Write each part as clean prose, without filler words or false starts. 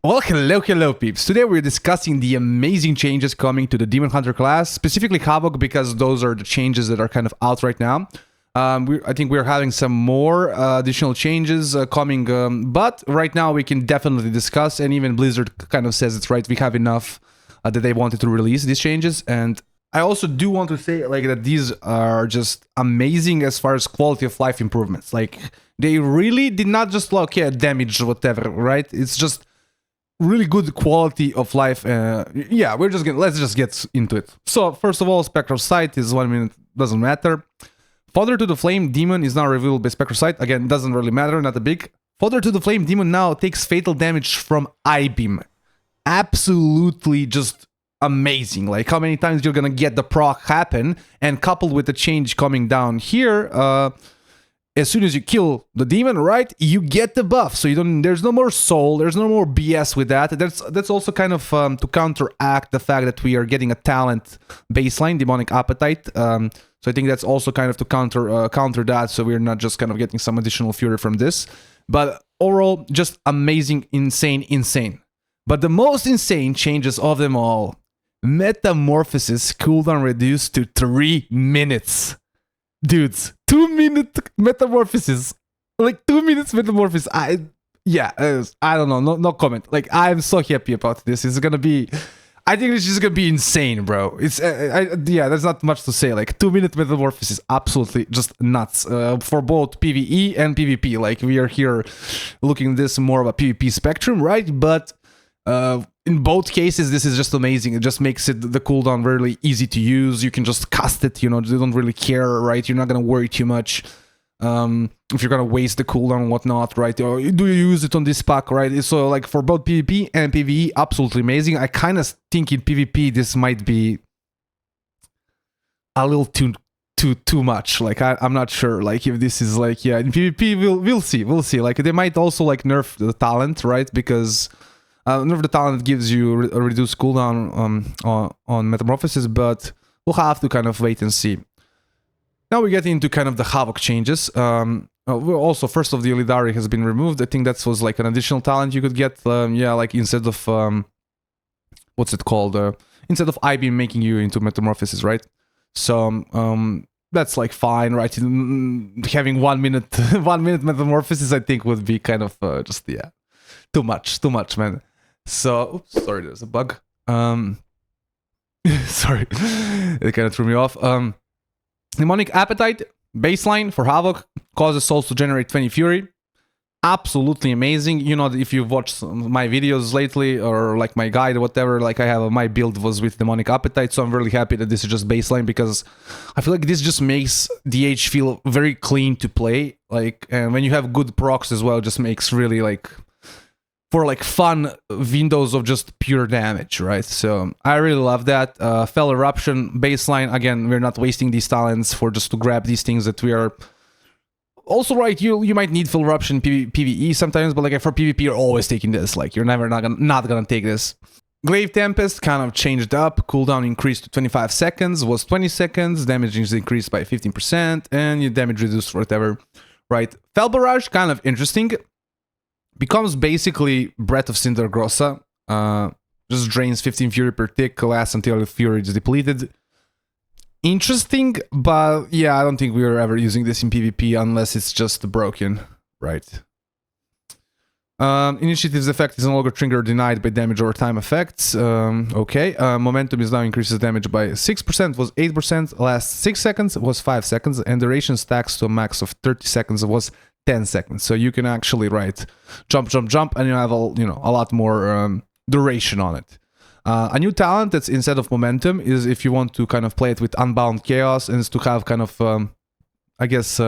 Well, hello peeps. Today we're discussing the amazing changes coming to the Demon Hunter class, specifically Havoc, because those are the changes that are kind of out right now. I think we're having some more additional changes coming, but right now we can definitely discuss, and even Blizzard kind of says it's right, we have enough that they wanted to release these changes. And I also do want to say like that these are just amazing as far as quality of life improvements. Like they really did not just like, yeah, damage whatever, right? It's just really good quality of life. Yeah, let's just get into it. So first of all, Spectral Sight is 1 minute, doesn't matter. Fodder to the Flame Demon is now revealed by Spectral Sight. Again, doesn't really matter, not a big. Fodder to the Flame Demon now takes fatal damage from I-Beam. Absolutely just amazing. Like how many times you're gonna get the proc happen, and coupled with the change coming down here, as soon as you kill the demon, right, you get the buff. So you don't. There's no more soul. There's no more BS with that. That's also kind of to counteract the fact that we are getting a talent baseline, Demonic Appetite. So I think that's also kind of to counter that. So we're not just kind of getting some additional fury from this. But overall, just amazing, insane. But the most insane changes of them all: Metamorphosis cooldown reduced to 3 minutes. Dudes, 2-minute metamorphosis, like 2 minutes metamorphosis. I don't know, no comment. Like I'm so happy about this. It's gonna be, I think it's just gonna be insane, bro. It's yeah, there's not much to say. Like 2-minute metamorphosis, absolutely just nuts for both PvE and PvP. Like we are here looking at this more of a PvP spectrum, right? But in both cases, this is just amazing. It just makes it the cooldown really easy to use. You can just cast it, you know, you don't really care, right? You're not gonna worry too much if you're gonna waste the cooldown and whatnot, right? Or do you use it on this pack, right? So like for both PvP and PvE, absolutely amazing. I kind of think in PvP this might be a little too much. Like I'm not sure like if this is like, yeah, in PvP we'll see. Like they might also like nerf the talent, right? Because nerf the talent gives you a reduced cooldown on Metamorphosis, but we'll have to kind of wait and see. Now we get into kind of the Havoc changes. Also, first of the Illidari has been removed. I think that was like an additional talent you could get. Yeah, like instead of what's it called? Instead of I-Beam making you into Metamorphosis, right? So that's like fine, right? Having 1 minute 1 minute Metamorphosis, I think would be kind of just, yeah, too much, man. So, oops, sorry, there's a bug. Sorry, it kind of threw me off. Demonic Appetite, baseline for Havoc, causes souls to generate 20 fury. Absolutely amazing. You know, if you've watched my videos lately, or like my guide or whatever, like I have, my build was with Demonic Appetite, so I'm really happy that this is just baseline, because I feel like this just makes DH feel very clean to play. Like, and when you have good procs as well, it just makes really like, for like fun windows of just pure damage, right? So I really love that. Fell Eruption baseline, again, we're not wasting these talents for just to grab these things that we are also, right. You might need Fell Eruption PvE sometimes, but like for PvP you're always taking this. Like you're never not gonna take this. Glaive Tempest kind of changed up. Cooldown increased to 25 seconds, was 20 seconds. Damage is increased by 15%, and your damage reduced whatever, right? Fell Barrage, kind of interesting. Becomes basically Breath of Cinder Grossa. Just drains 15 fury per tick, lasts until the fury is depleted. Interesting, but yeah, I don't think we are ever using this in PvP unless it's just broken, right? Initiative's effect is no longer triggered or denied by damage over time effects. Okay. Momentum is now increases damage by 6%, was 8%, lasts 6 seconds, was 5 seconds, and duration stacks to a max of 30 seconds, was 10 seconds. So you can actually, right, jump, and you have a lot more duration on it. A new talent that's instead of momentum is if you want to kind of play it with Unbound Chaos, and it's to have kind of, I guess,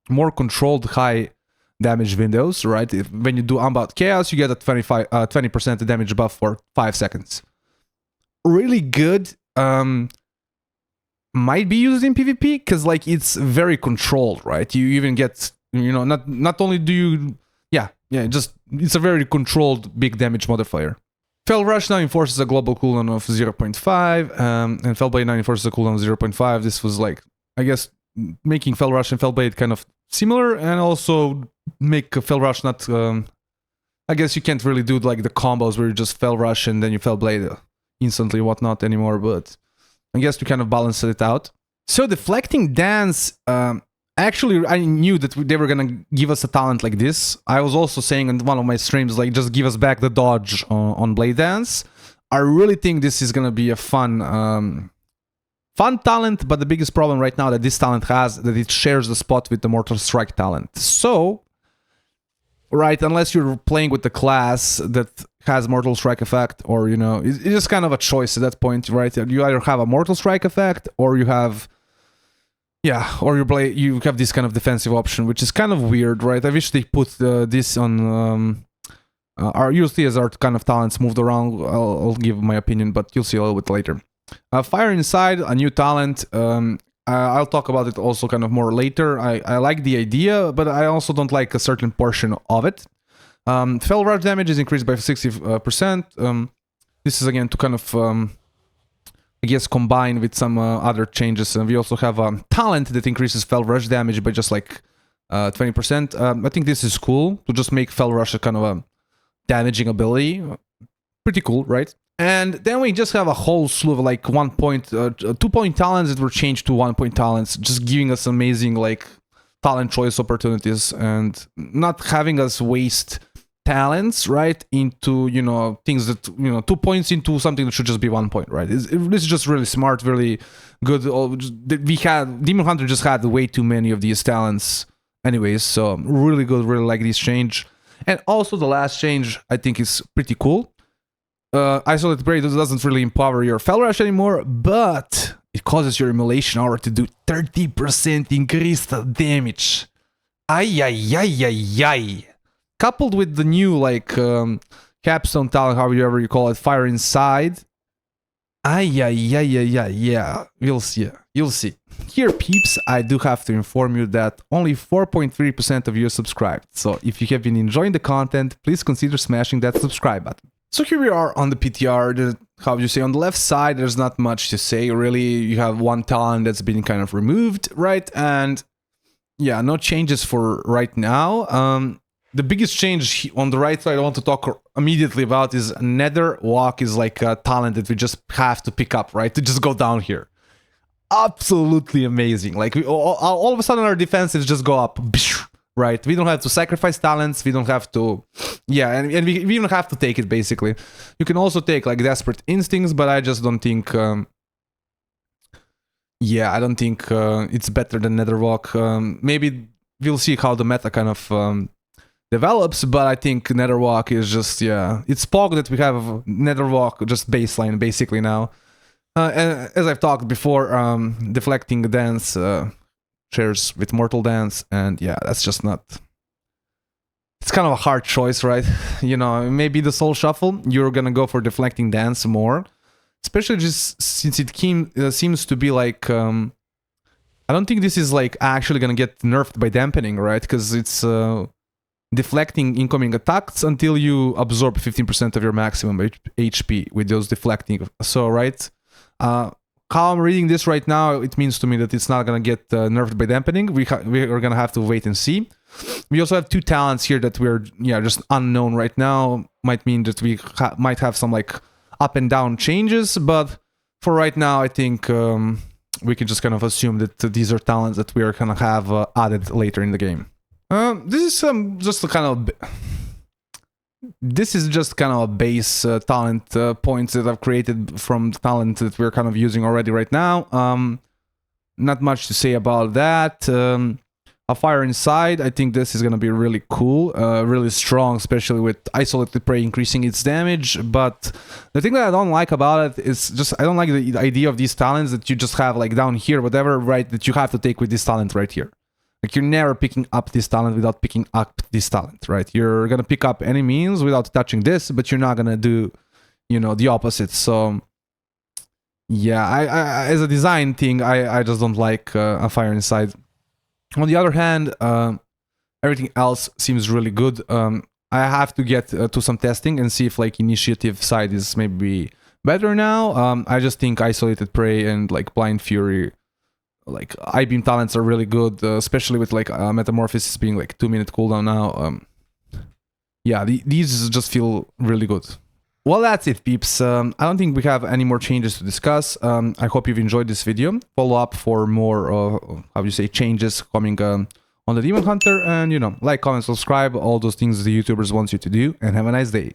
more controlled high damage windows, right? When you do Unbound Chaos, you get a 20% damage buff for 5 seconds. Really good. Might be used in PvP because like it's very controlled, right? You even get, not only do you, yeah, just it's a very controlled big damage modifier. Fell Rush now enforces a global cooldown of 0.5, and Fell Blade now enforces a cooldown of 0.5. This was like, I guess, making Fell Rush and Fell Blade kind of similar, and also make Fell Rush not I guess you can't really do like the combos where you just fell rush and then you fell blade instantly and whatnot anymore, but I guess to kind of balance it out. So deflecting dance, actually I knew that they were gonna give us a talent like this. I was also saying in one of my streams, like, just give us back the dodge on blade dance. I really think this is gonna be a fun talent, but the biggest problem right now that this talent has, that it shares the spot with the Mortal Strike talent. So, right, unless you're playing with the class that has Mortal Strike effect, or, you know, it's just kind of a choice at that point, right? You either have a Mortal Strike effect, or you have, yeah, or you have this kind of defensive option, which is kind of weird, right? I wish they put this on our usually as our kind of talents moved around. I'll give my opinion, but you'll see a little bit later. Fire Inside, a new talent. I'll talk about it also kind of more later. I like the idea, but I also don't like a certain portion of it. Fell rush damage is increased by 60%. This is again to kind of, I guess, combine with some other changes. And we also have a talent that increases fell rush damage by just like 20%. I think this is cool to just make fell rush a kind of a damaging ability. Pretty cool, right? And then we just have a whole slew of like 2-point talents that were changed to 1-point talents, just giving us amazing like talent choice opportunities and not having us waste talents, right, into, you know, things that, you know, 2 points into something that should just be 1 point, right? This is just really smart, really good. Demon Hunter just had way too many of these talents anyways, so really good, really like this change. And also the last change I think is pretty cool. Isolated Prey doesn't really empower your Fell Rush anymore, but it causes your Immolation Aura to do 30% increased damage. Ay, ay, ay, ay, ay. Coupled with the new, like, capstone talent, however you call it, Fire Inside. Ay, ay, ay, ay, ay, yeah. You'll see. You'll see. Here, peeps, I do have to inform you that only 4.3% of you are subscribed. So if you have been enjoying the content, please consider smashing that subscribe button. So here we are on the PTR. How do you say, on the left side, there's not much to say, really. You have one talent that's been kind of removed, right? And yeah, no changes for right now. The biggest change on the right side I want to talk immediately about is Nether Walk is like a talent that we just have to pick up, right? To just go down here. Absolutely amazing. Like, all of a sudden our defenses just go up, right? We don't have to sacrifice talents. We don't have to, yeah, and we even have to take it, basically. You can also take like Desperate Instincts, but I just don't think, yeah, I don't think it's better than Netherwalk. Maybe we'll see how the meta kind of develops, but I think Netherwalk is just, yeah, it's Pog that we have Netherwalk just baseline basically now. And as I've talked before, Deflecting Dance shares with Mortal Dance, and yeah, that's just not, it's kind of a hard choice, right? You know, maybe the Soul Shuffle, you're gonna go for Deflecting Dance more, especially just since it seems to be like, I don't think this is like actually gonna get nerfed by dampening, right? Because it's deflecting incoming attacks until you absorb 15% of your maximum HP with those deflecting. So, right, how I'm reading this right now, it means to me that it's not gonna get nerfed by dampening. We are gonna have to wait and see. We also have two talents here that we're, yeah, just unknown right now. Might mean that we might have some like up and down changes, but for right now, I think we can just kind of assume that these are talents that we are gonna have added later in the game. This is just a kind of, this is just kind of a base talent points that I've created from the talent that we're kind of using already right now. Not much to say about that. A Fire Inside, I think this is gonna be really cool, really strong, especially with Isolated Prey increasing its damage. But the thing that I don't like about it is just, I don't like the idea of these talents that you just have like down here, whatever, right, that you have to take with this talent right here. Like, you're never picking up this talent without picking up this talent, right? You're gonna pick up any means without touching this, but you're not gonna do, you know, the opposite. So, yeah, I as a design thing, I just don't like a Fire Inside. On the other hand, everything else seems really good. I have to get to some testing and see if like Initiative side is maybe better now. I just think Isolated Prey and like Blind Fury, like I-Beam talents are really good, especially with like Metamorphosis being like 2-minute cooldown now. yeah, these just feel really good. Well, that's it, peeps. I don't think we have any more changes to discuss. I hope you've enjoyed this video. Follow up for more, changes coming on the Demon Hunter. And, like, comment, subscribe, all those things the YouTubers want you to do. And have a nice day.